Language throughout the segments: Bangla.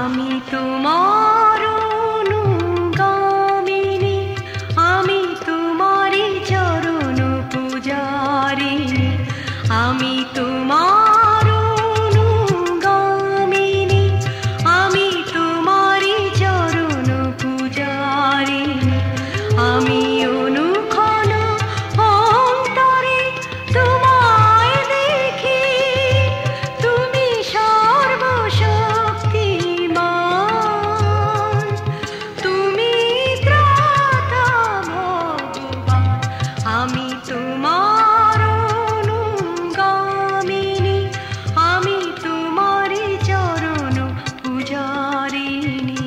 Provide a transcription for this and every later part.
আমি তোমার অনুগামিনী, আমি তোমারই চরণ পূজারিণী। আমি তোমার অনুগামিনী, আমি তোমারই চরণ পূজারিণী। আমি অনুক্ষণ অন্তরে তোমায় দেখি, তুমি সর্বশক্তিমান, তুমি ত্রাতা ভগবান। আমি তোমার অনুগামিনী, আমি তোমারই চরণ পূজারিণী।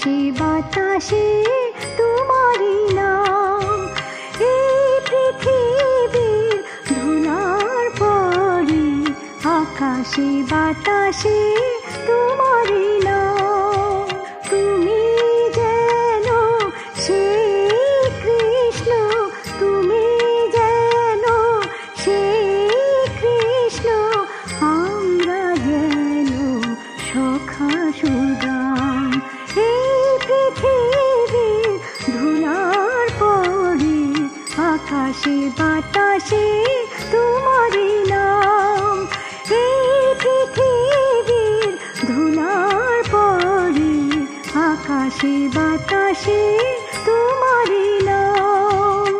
আকাশে বাতাসে তোমারই নাম, এই পৃথিবীর ধুলার পরে আকাশে বাতাসে তোমারই নাম। তুমি যেন সেই কৃষ্ণ, তুমি যেন সেই কৃষ্ণ, আমরা যেন সখা সুদাম। এই পৃথিবীর ধুলার পরে আকাশে বাতাসে তোমারই নাম, এই পৃথিবীর ধুলার পরে আকাশে বাতাসে তোমারই নাম।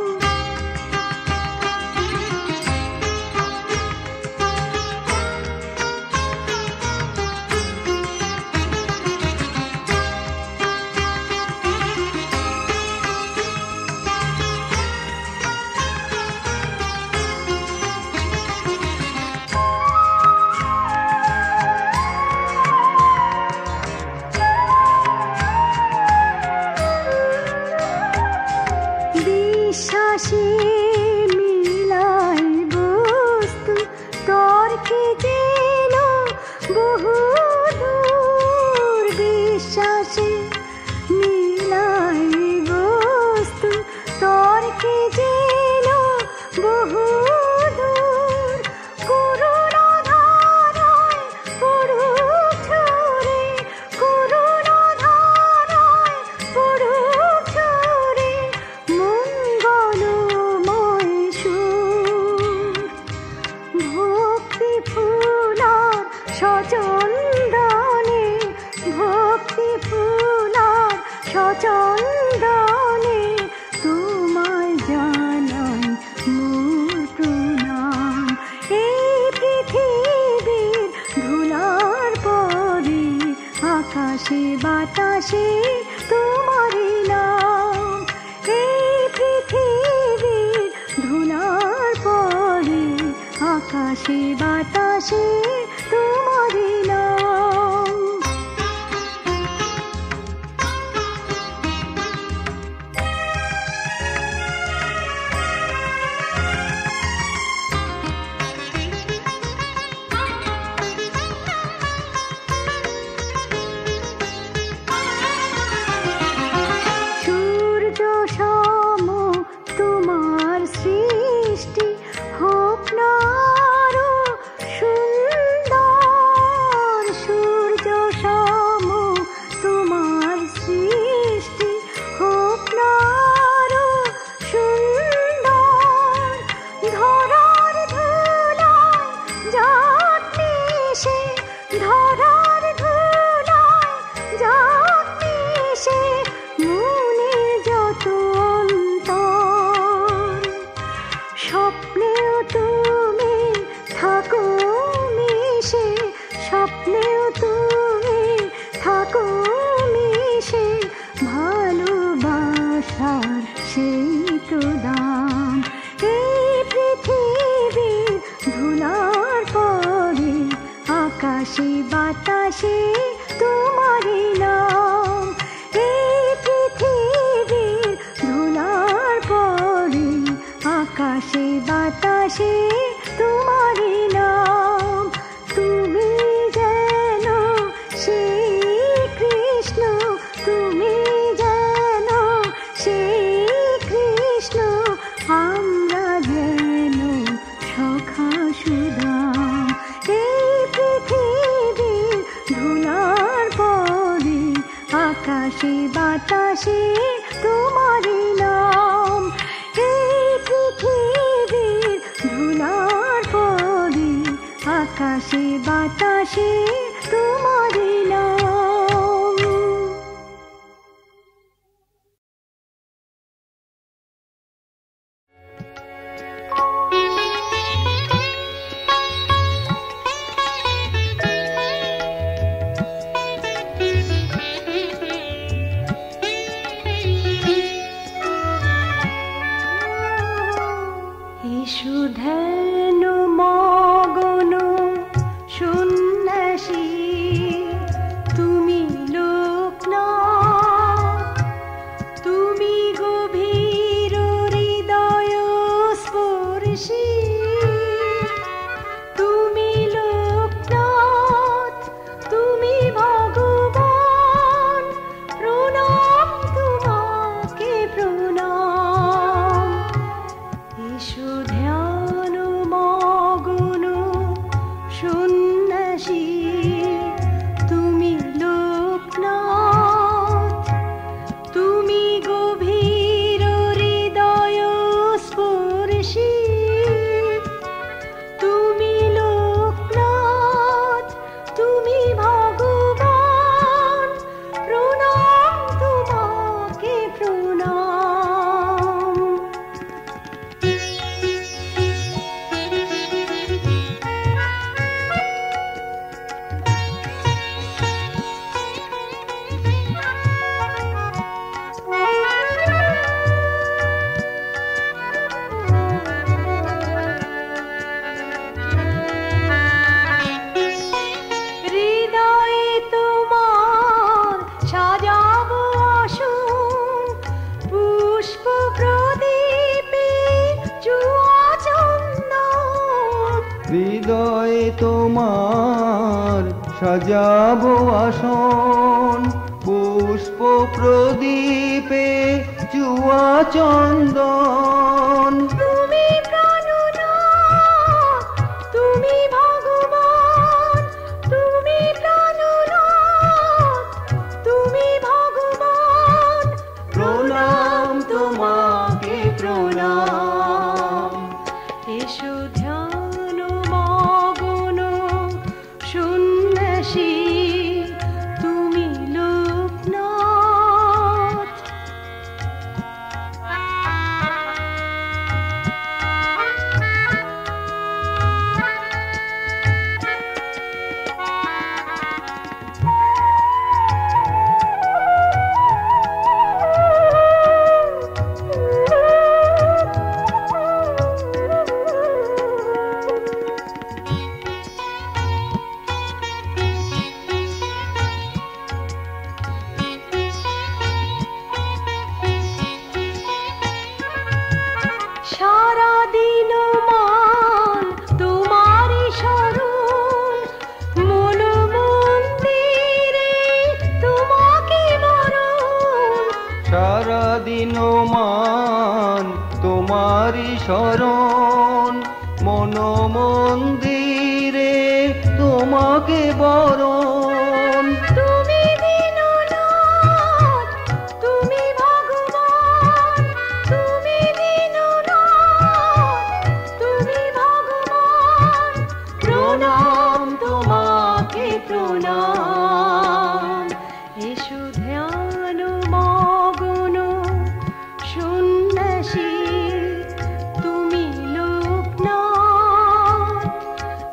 বিশ্বাসে মিলাই বস্তু তর্কে যেন বহুদূর, বিশ্বাসে মিলাই বস্তু তর্কে যেন বহুদূর, করুণা ধারায় পড়ুক ঝরে, করুণা ধারায় পড়ুক ঝরে মঙ্গলময় সুর। ভক্তি ফুলার সচন্দনে, ভক্তি ফুলার সচন্দনে তোমায় জানাই মোর প্রণাম। এই পৃথিবীর ধুলার পরে আকাশে বাতাসে তোমারই নাম, এই পৃথিবীর ধুলার পরে আকাশে বাতাসে তোমারই নাম। সূর্য সম তোমার সৃষ্টি হোক না আরো সুন্দর, সূর্য সম তোমার সৃষ্টি হোক না আরো সুন্দর। ধরার ধুলায় যাক মিশে, ধরার ধুলায় যাক মিশে মনে যত অন্তর, স্বপ্নেও তুমি থাকো মিশে, স্বপ্নেও তুমি থাকো মিশে, ভালোবাসার সেই তো দাম। এই পৃথিবীর ধুলার পরে আকাশে বাতাসে তোমারই নাম, এই পৃথিবীর ধুলার পরে আকাশে বাতাসে তোমারই নাম। তুমি যেন সেই কৃষ্ণ, তুমি যেন সেই কৃষ্ণ, আমরা যেন সখা সুদাম। এই পৃথিবীর ধুলার পরে আকাশে বাতাসে তোমারই নাম, এই পৃথিবীর ধুলার পরে আকাশে বাতাসে তোমারই নাম। ধ্যান মগ্ন সন্ন্যাসী তুমি লোকনাথ ধ্যান মগ্ন সন্ন্যাসী তুমি লোকনাথ, তুমি গভীর হৃদয় স্পর্শী, তুমি লোকনাথ, তুমি ভগবান, প্রণাম তোমাকে প্রণাম। হৃদয়ে তোমার সাজাবো আসন, পুষ্প প্রদীপে জুয়া চন্দন। হৃদয়ে তোমার সাজাবো আসন, পুষ্প প্রদীপে চুয়া চন্দন। তুমি প্রাণনাথ, তুমি ভগবান, তুমি প্রাণনাথ, তুমি ভগবান, প্রণাম তোমাকে প্রণাম। এসো ধ্যান মগ্ন সন্ন্যাসী তুমি লোকনাথ। সারাদিন মান তোমারই শরণ, মন মন্দিরে তোমাকে বরণ। সারাদিন মান তোমারি শরণ, মন মন্দিরে তোমাকে বরণ। তুমি দীননাথ, তুমি ভগবান, তুমি দীননাথ, তুমি ভগবান, প্রণাম তোমাকে প্রণাম। এসো ধ্যান মগ্ন সন্ন্যাসী তুমি লোকনাথ,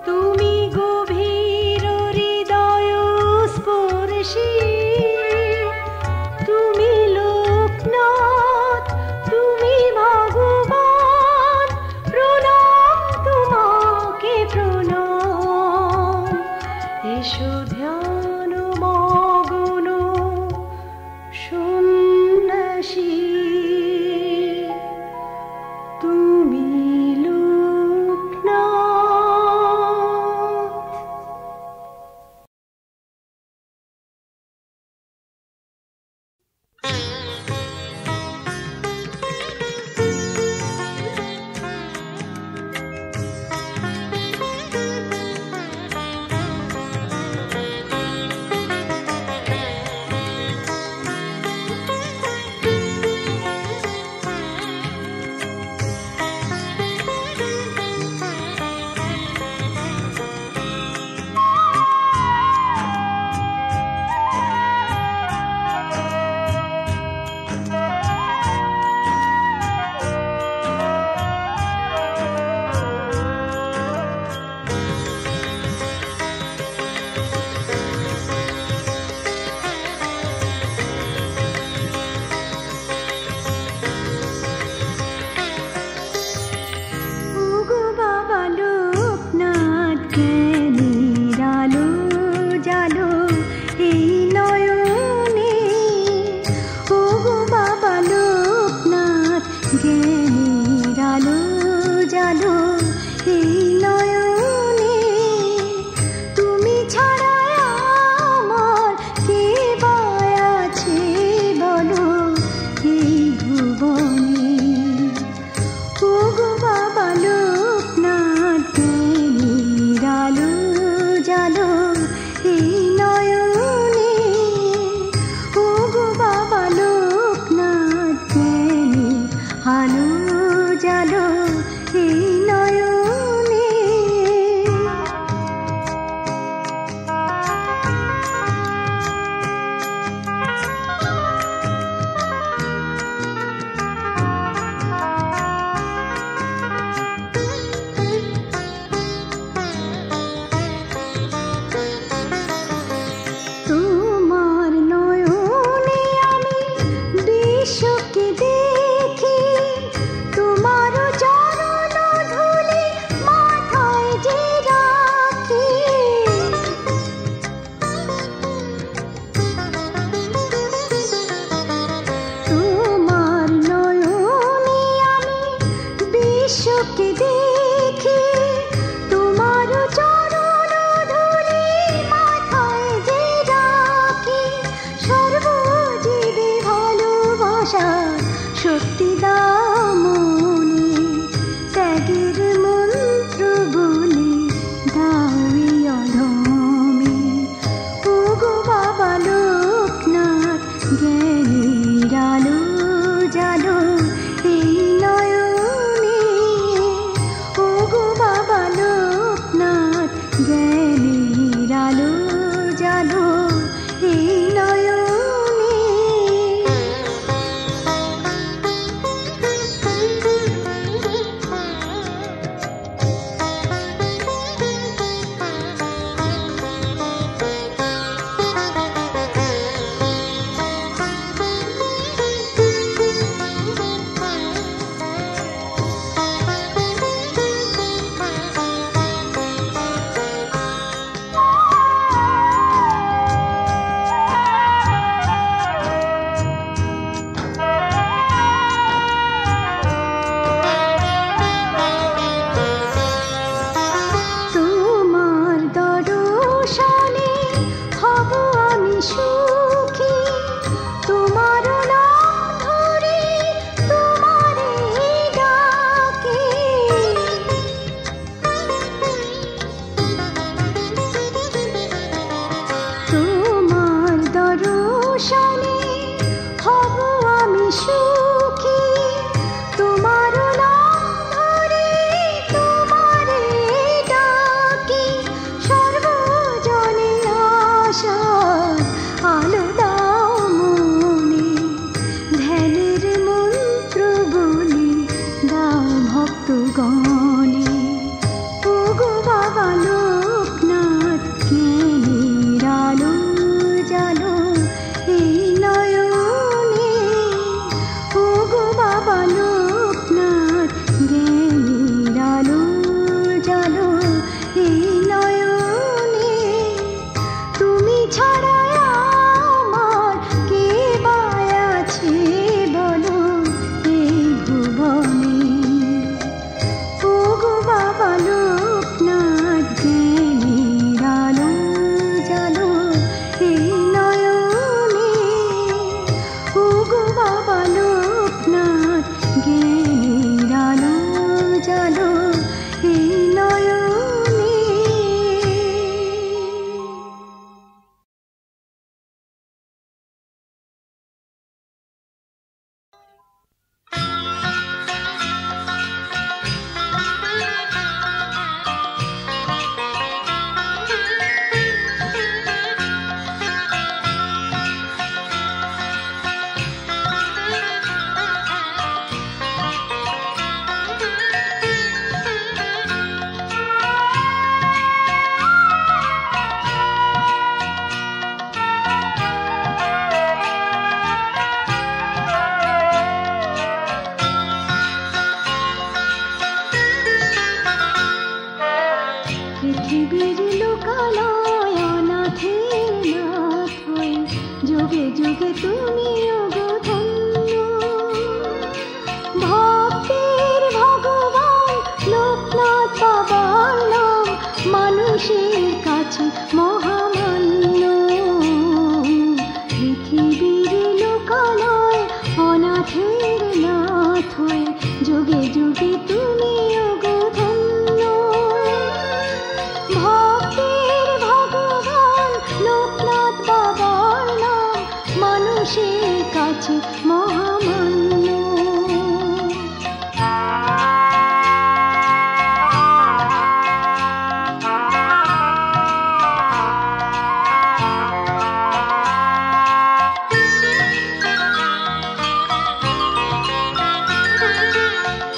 তুমি গভীর হৃদয় দেখি তোমার চরণ ধুলি মাথায় যে রাখি সর্বজীবে ভালোবাসা শক্তি দামনি ত্যাগের মন্ত্র বলি দাওই অধমে ওগো বাবা লোকনাথ জ্ঞানীর আলো জালো এই নয়নে ওগো বাবা লোকনাথ জ্ঞানীর আলো জালো এই নয়নে তোমার দর্শনে হব আমি সুখী তোমার নাম ধরে তোমারে ডাকে তোমার দর্শনে হব আমি সুখী তোমার নাম ধরে তোমারে ডাকি সর্বজনে আশার আলো দাও মনে ধ্যানের মন্ত্র বলি দাও ভক্তগণে ওগো বাবা লোকনাথ জ্ঞানীর আলো জালো এই নয়নে ওগো বাবা লোকনাথ জ্ঞানীর আলো জালো এই নয়নে তুমি ছাড়া আমার কে বা আছে বলো এই ভুবনে ওগো বাবা লোকনাথ জ্ঞানীর আলো জালো এই নয়নে ওগো বাবা লোকনাথ জ্ঞানীর আলো জালো এই নয়নে পৃথিবীর লোকালয় অনাথের নাথ হয়ে যুগে যুগে তুমি ওগো ধন্য ভক্তের ভগবান লোকনাথ বাবার নাম মানুষের কাছে মহামান্য পৃথিবীর লোকালয় অনাথের নাথ হয়ে যুগে যুগে তুমি ওগো ধন্য ভক্তের ভগবান লোকনাথ বাবার নাম মানুষের কাছে মহামান্য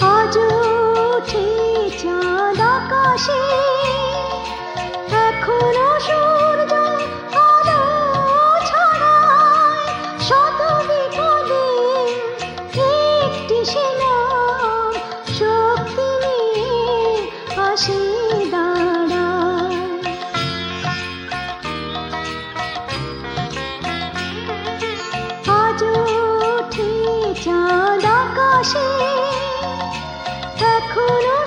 আজ উঠে চাঁদ আকাশে এখনো সূর্য আলো ছড়ায় শত বিপদে একটি সে নাম শক্তি নিয়ে আসে দাঁড়ায় আজ উঠে চাঁদ আকাশে এখনো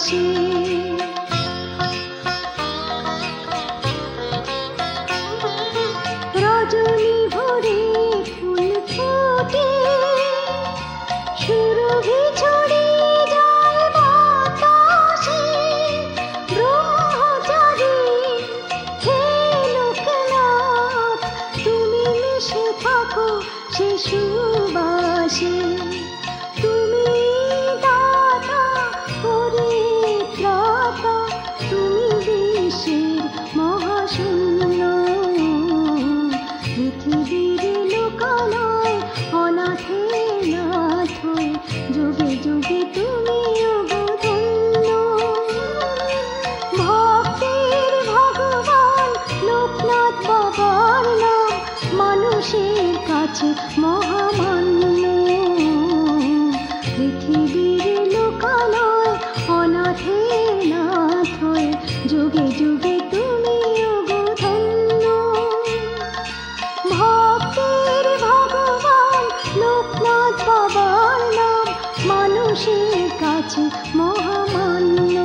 ভাসে। রজনী ভরে ফুল ফোটে, সুরভি ছড়ে যায় বাতাসে। ব্রহ্মচারী হে লোকনাথ, তুমি মিশে থাকো সে সুবাসে। তুমি দাতা পরিত্রাতা, তুমি বিশ্বের মহাশূন্য। পৃথিবীর লোকালয় অনাথে নাথ হয়ে, যুগে যুগে তুমি অবধন্য। ভক্তের ভগবান লোকনাথ বাবার নাম, মানুষের কাছে মহামান্য। পৃথিবীর লোকালয় অনাথে নাথ হয়ে, যুগে যুগে তুমি অবধন্য। ভক্তের ভগবান লোকনাথ বাবার নাম, মানুষের কাছে মহামান্য।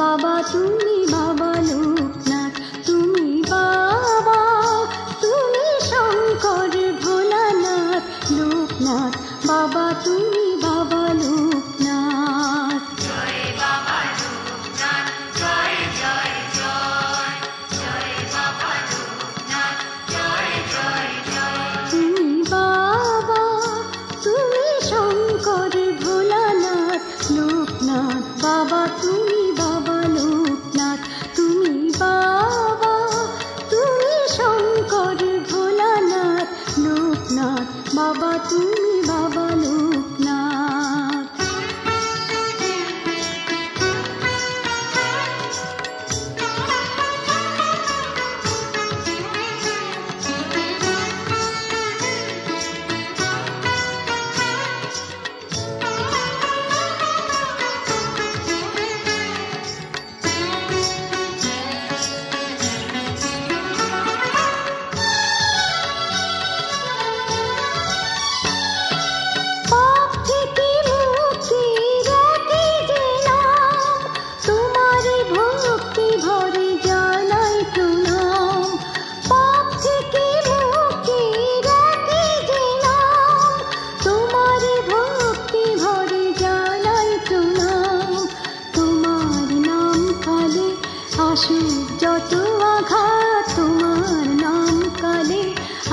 বাবা তুমি বাবা লোকনাথ, তুমি বাবা, তুমি শঙ্কর ভোলানাথ লোকনাথ, বাবা তুমি বাবা লোকনাথ। জয় বাবা লোকনাথ, জয় জয় জয়, জয় বাবা লোকনাথ, জয় জয় জয়। তুমি বাবা, তুমি শঙ্কর ভোলানাথ লোকনাথ, বাবা তুমি বাবা লোকনাথ, তুমি বাবা, তুমি শঙ্কর ভোলানাথ লোকনাথ, বাবা তুমি বাবা লোকনাথ। যত আঘাত তোমার নাম কালে,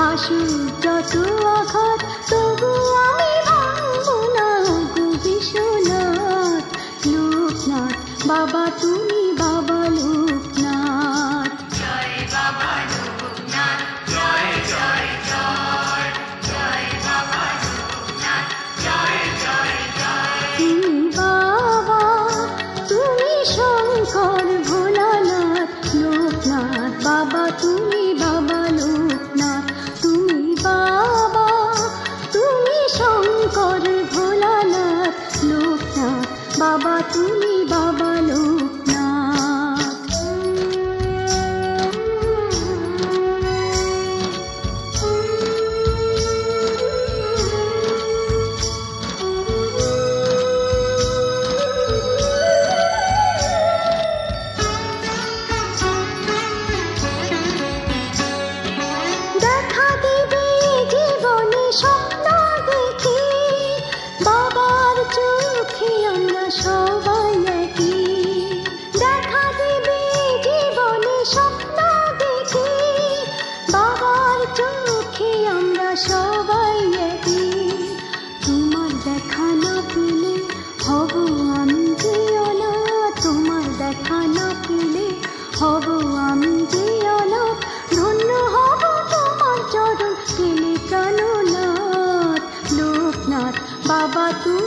আসুক যত আঘাত তবু আমি ভাঙব না গো বিশ্বনাথ লোকনাথ, বাবা তুমি বাবা লোকনাথ। জয় বাবা লোকনাথ, জয় জয় জয়, জয় বাবা লোকনাথ, জয় জয় জয়। তুমি বাবা, তুমি শঙ্কর ভোলানাথ লোকনাথ, বাবা তুমি বাবা লোকনাথ, তুমি বাবা, তুমি শঙ্কর ভোলানাথ লোকনাথ, বাবা তুমি বাবা লোকনাথ। দেখা দিবে জীবনে স্বপ্ন দেখি, বাবার চোখে আমরা সবাই একই। সবাই একদিন। তোমার দেখা না পেলে হব আমি যে অনাথ, তোমার দেখা না পেলে হব আমি যে অনাথ। ধন্য হব তোমার চরণ পেলে প্রাণনাথ। লোকনাথ বাবা তুমি